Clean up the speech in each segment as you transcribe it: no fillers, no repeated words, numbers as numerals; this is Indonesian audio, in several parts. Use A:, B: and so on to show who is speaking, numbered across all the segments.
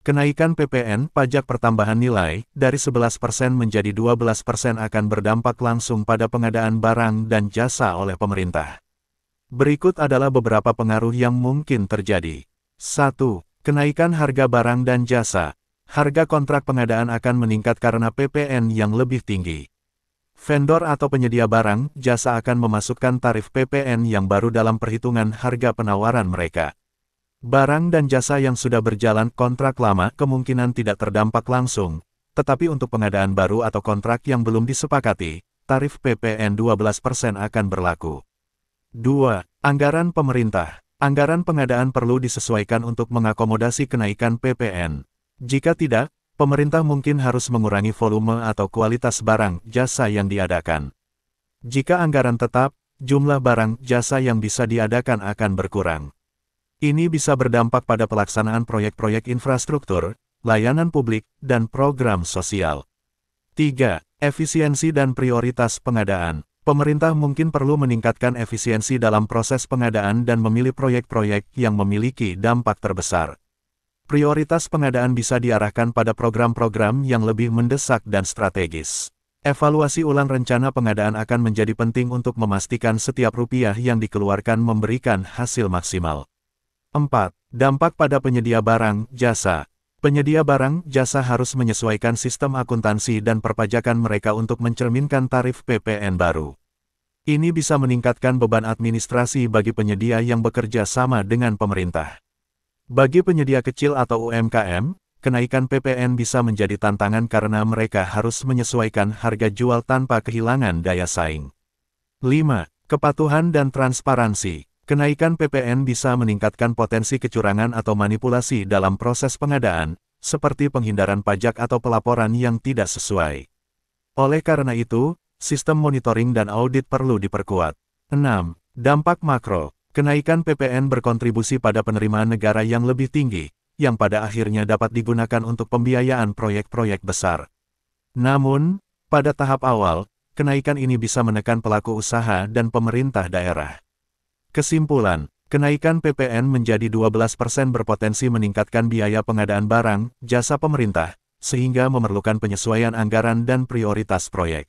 A: Kenaikan PPN pajak pertambahan nilai dari 11% menjadi 12% akan berdampak langsung pada pengadaan barang dan jasa oleh pemerintah. Berikut adalah beberapa pengaruh yang mungkin terjadi. 1. Kenaikan harga barang dan jasa. Harga kontrak pengadaan akan meningkat karena PPN yang lebih tinggi. Vendor atau penyedia barang, jasa akan memasukkan tarif PPN yang baru dalam perhitungan harga penawaran mereka. Barang dan jasa yang sudah berjalan kontrak lama kemungkinan tidak terdampak langsung, tetapi untuk pengadaan baru atau kontrak yang belum disepakati, tarif PPN 12% akan berlaku. 2. Anggaran pemerintah. Anggaran pengadaan perlu disesuaikan untuk mengakomodasi kenaikan PPN. Jika tidak, pemerintah mungkin harus mengurangi volume atau kualitas barang jasa yang diadakan. Jika anggaran tetap, jumlah barang jasa yang bisa diadakan akan berkurang. Ini bisa berdampak pada pelaksanaan proyek-proyek infrastruktur, layanan publik, dan program sosial. 3. Efisiensi dan prioritas pengadaan. Pemerintah mungkin perlu meningkatkan efisiensi dalam proses pengadaan dan memilih proyek-proyek yang memiliki dampak terbesar. Prioritas pengadaan bisa diarahkan pada program-program yang lebih mendesak dan strategis. Evaluasi ulang rencana pengadaan akan menjadi penting untuk memastikan setiap rupiah yang dikeluarkan memberikan hasil maksimal. 4. Dampak pada penyedia barang, jasa. Penyedia barang, jasa harus menyesuaikan sistem akuntansi dan perpajakan mereka untuk mencerminkan tarif PPN baru. Ini bisa meningkatkan beban administrasi bagi penyedia yang bekerja sama dengan pemerintah. Bagi penyedia kecil atau UMKM, kenaikan PPN bisa menjadi tantangan karena mereka harus menyesuaikan harga jual tanpa kehilangan daya saing. 5. Kepatuhan dan transparansi. Kenaikan PPN bisa meningkatkan potensi kecurangan atau manipulasi dalam proses pengadaan, seperti penghindaran pajak atau pelaporan yang tidak sesuai. Oleh karena itu, sistem monitoring dan audit perlu diperkuat. 6. Dampak makro. Kenaikan PPN berkontribusi pada penerimaan negara yang lebih tinggi, yang pada akhirnya dapat digunakan untuk pembiayaan proyek-proyek besar. Namun, pada tahap awal, kenaikan ini bisa menekan pelaku usaha dan pemerintah daerah. Kesimpulan, kenaikan PPN menjadi 12% berpotensi meningkatkan biaya pengadaan barang, jasa pemerintah, sehingga memerlukan penyesuaian anggaran dan prioritas proyek.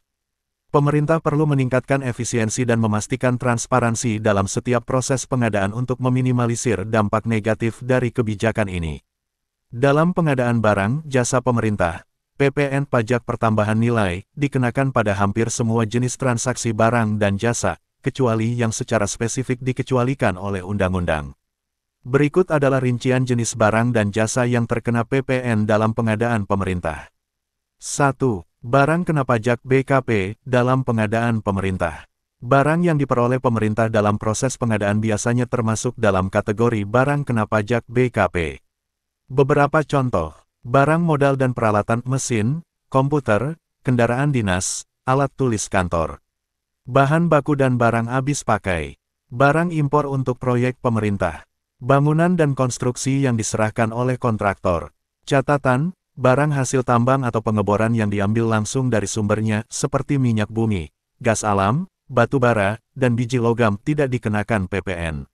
A: Pemerintah perlu meningkatkan efisiensi dan memastikan transparansi dalam setiap proses pengadaan untuk meminimalisir dampak negatif dari kebijakan ini. Dalam pengadaan barang, jasa pemerintah, PPN pajak pertambahan nilai dikenakan pada hampir semua jenis transaksi barang dan jasa, kecuali yang secara spesifik dikecualikan oleh undang-undang. Berikut adalah rincian jenis barang dan jasa yang terkena PPN dalam pengadaan pemerintah. 1. Barang kena pajak BKP dalam pengadaan pemerintah. Barang yang diperoleh pemerintah dalam proses pengadaan biasanya termasuk dalam kategori barang kena pajak BKP. Beberapa contoh, barang modal dan peralatan mesin, komputer, kendaraan dinas, alat tulis kantor. Bahan baku dan barang habis pakai. Barang impor untuk proyek pemerintah. Bangunan dan konstruksi yang diserahkan oleh kontraktor. Catatan, barang hasil tambang atau pengeboran yang diambil langsung dari sumbernya, seperti minyak bumi, gas alam, batu bara, dan biji logam tidak dikenakan PPN.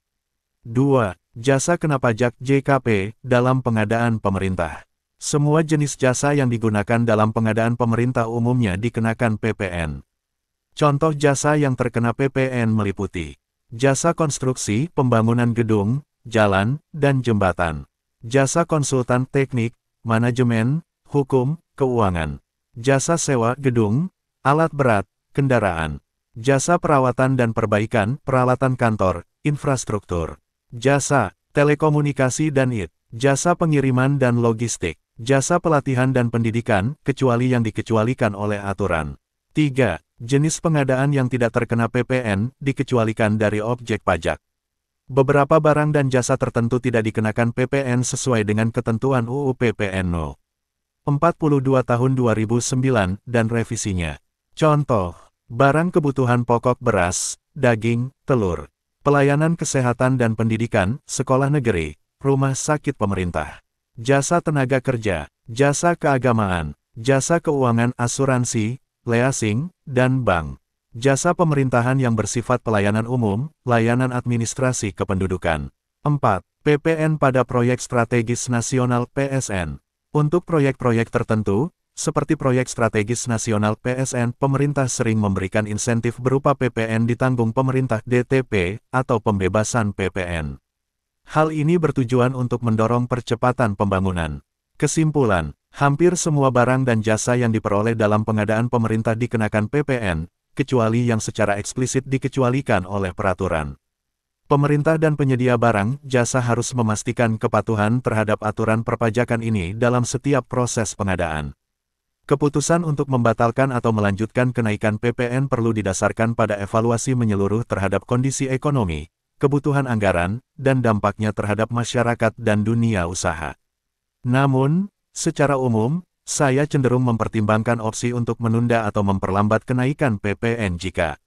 A: 2. Jasa kena pajak JKP dalam pengadaan pemerintah. Semua jenis jasa yang digunakan dalam pengadaan pemerintah umumnya dikenakan PPN. Contoh jasa yang terkena PPN meliputi jasa konstruksi, pembangunan gedung, jalan, dan jembatan. Jasa konsultan teknik, manajemen, hukum, keuangan. Jasa sewa gedung, alat berat, kendaraan. Jasa perawatan dan perbaikan, peralatan kantor, infrastruktur. Jasa telekomunikasi dan IT. Jasa pengiriman dan logistik. Jasa pelatihan dan pendidikan, kecuali yang dikecualikan oleh aturan. 3. Jenis pengadaan yang tidak terkena PPN, dikecualikan dari objek pajak. Beberapa barang dan jasa tertentu tidak dikenakan PPN sesuai dengan ketentuan UU PPN No. 42 Tahun 2009 dan revisinya. Contoh, barang kebutuhan pokok beras, daging, telur, pelayanan kesehatan dan pendidikan, sekolah negeri, rumah sakit pemerintah, jasa tenaga kerja, jasa keagamaan, jasa keuangan asuransi, leasing, dan bank. Jasa pemerintahan yang bersifat pelayanan umum, layanan administrasi kependudukan. 4. PPN pada proyek strategis nasional PSN. Untuk proyek-proyek tertentu, seperti proyek strategis nasional PSN, pemerintah sering memberikan insentif berupa PPN ditanggung pemerintah DTP, atau pembebasan PPN. Hal ini bertujuan untuk mendorong percepatan pembangunan. Kesimpulan, hampir semua barang dan jasa yang diperoleh dalam pengadaan pemerintah dikenakan PPN, kecuali yang secara eksplisit dikecualikan oleh peraturan. Pemerintah dan penyedia barang, jasa harus memastikan kepatuhan terhadap aturan perpajakan ini dalam setiap proses pengadaan. Keputusan untuk membatalkan atau melanjutkan kenaikan PPN perlu didasarkan pada evaluasi menyeluruh terhadap kondisi ekonomi, kebutuhan anggaran, dan dampaknya terhadap masyarakat dan dunia usaha. Namun, secara umum, saya cenderung mempertimbangkan opsi untuk menunda atau memperlambat kenaikan PPN jika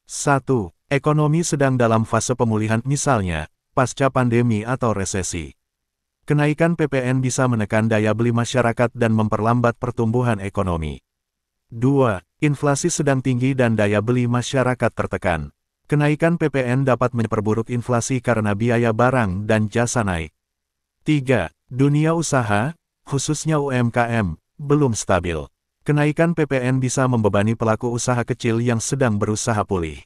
A: 1. Ekonomi sedang dalam fase pemulihan, misalnya, pasca pandemi atau resesi. Kenaikan PPN bisa menekan daya beli masyarakat dan memperlambat pertumbuhan ekonomi. 2. Inflasi sedang tinggi dan daya beli masyarakat tertekan. Kenaikan PPN dapat memperburuk inflasi karena biaya barang dan jasa naik. 3. Dunia usaha, khususnya UMKM, belum stabil. Kenaikan PPN bisa membebani pelaku usaha kecil yang sedang berusaha pulih.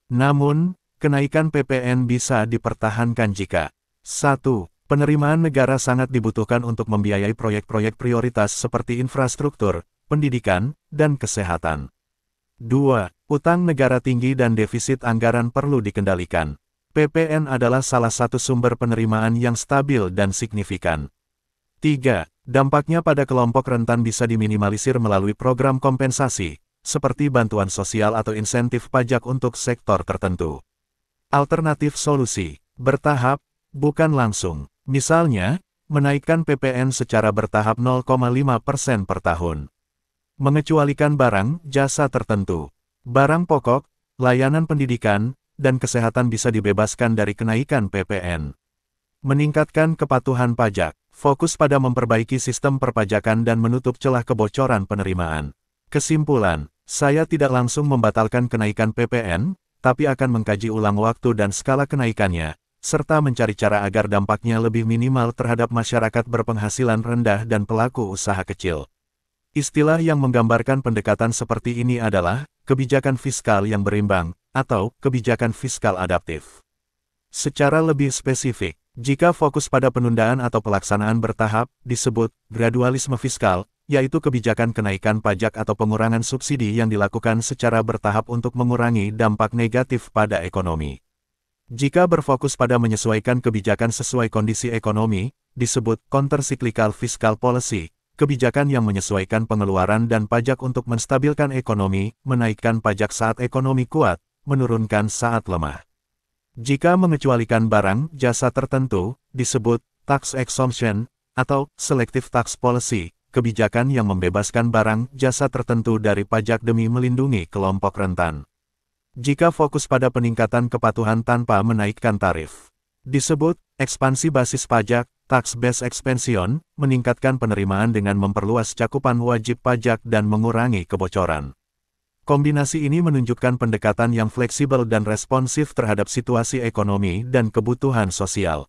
A: Namun, kenaikan PPN bisa dipertahankan jika 1. Penerimaan negara sangat dibutuhkan untuk membiayai proyek-proyek prioritas seperti infrastruktur, pendidikan, dan kesehatan. 2. Utang negara tinggi dan defisit anggaran perlu dikendalikan. PPN adalah salah satu sumber penerimaan yang stabil dan signifikan. 3. Dampaknya pada kelompok rentan bisa diminimalisir melalui program kompensasi, seperti bantuan sosial atau insentif pajak untuk sektor tertentu. Alternatif solusi, bertahap, bukan langsung. Misalnya, menaikkan PPN secara bertahap 0,5% per tahun. Mengecualikan barang, jasa tertentu. Barang pokok, layanan pendidikan, dan kesehatan bisa dibebaskan dari kenaikan PPN. Meningkatkan kepatuhan pajak, fokus pada memperbaiki sistem perpajakan dan menutup celah kebocoran penerimaan. Kesimpulan, saya tidak langsung membatalkan kenaikan PPN, tapi akan mengkaji ulang waktu dan skala kenaikannya, serta mencari cara agar dampaknya lebih minimal terhadap masyarakat berpenghasilan rendah dan pelaku usaha kecil. Istilah yang menggambarkan pendekatan seperti ini adalah kebijakan fiskal yang berimbang, atau kebijakan fiskal adaptif. Secara lebih spesifik, jika fokus pada penundaan atau pelaksanaan bertahap, disebut gradualisme fiskal, yaitu kebijakan kenaikan pajak atau pengurangan subsidi yang dilakukan secara bertahap untuk mengurangi dampak negatif pada ekonomi. Jika berfokus pada menyesuaikan kebijakan sesuai kondisi ekonomi, disebut countercyclical fiscal policy, kebijakan yang menyesuaikan pengeluaran dan pajak untuk menstabilkan ekonomi, menaikkan pajak saat ekonomi kuat, menurunkan saat lemah. Jika mengecualikan barang, jasa tertentu, disebut tax exemption, atau selective tax policy, kebijakan yang membebaskan barang, jasa tertentu dari pajak demi melindungi kelompok rentan. Jika fokus pada peningkatan kepatuhan tanpa menaikkan tarif, disebut ekspansi basis pajak, tax base expansion, meningkatkan penerimaan dengan memperluas cakupan wajib pajak dan mengurangi kebocoran. Kombinasi ini menunjukkan pendekatan yang fleksibel dan responsif terhadap situasi ekonomi dan kebutuhan sosial.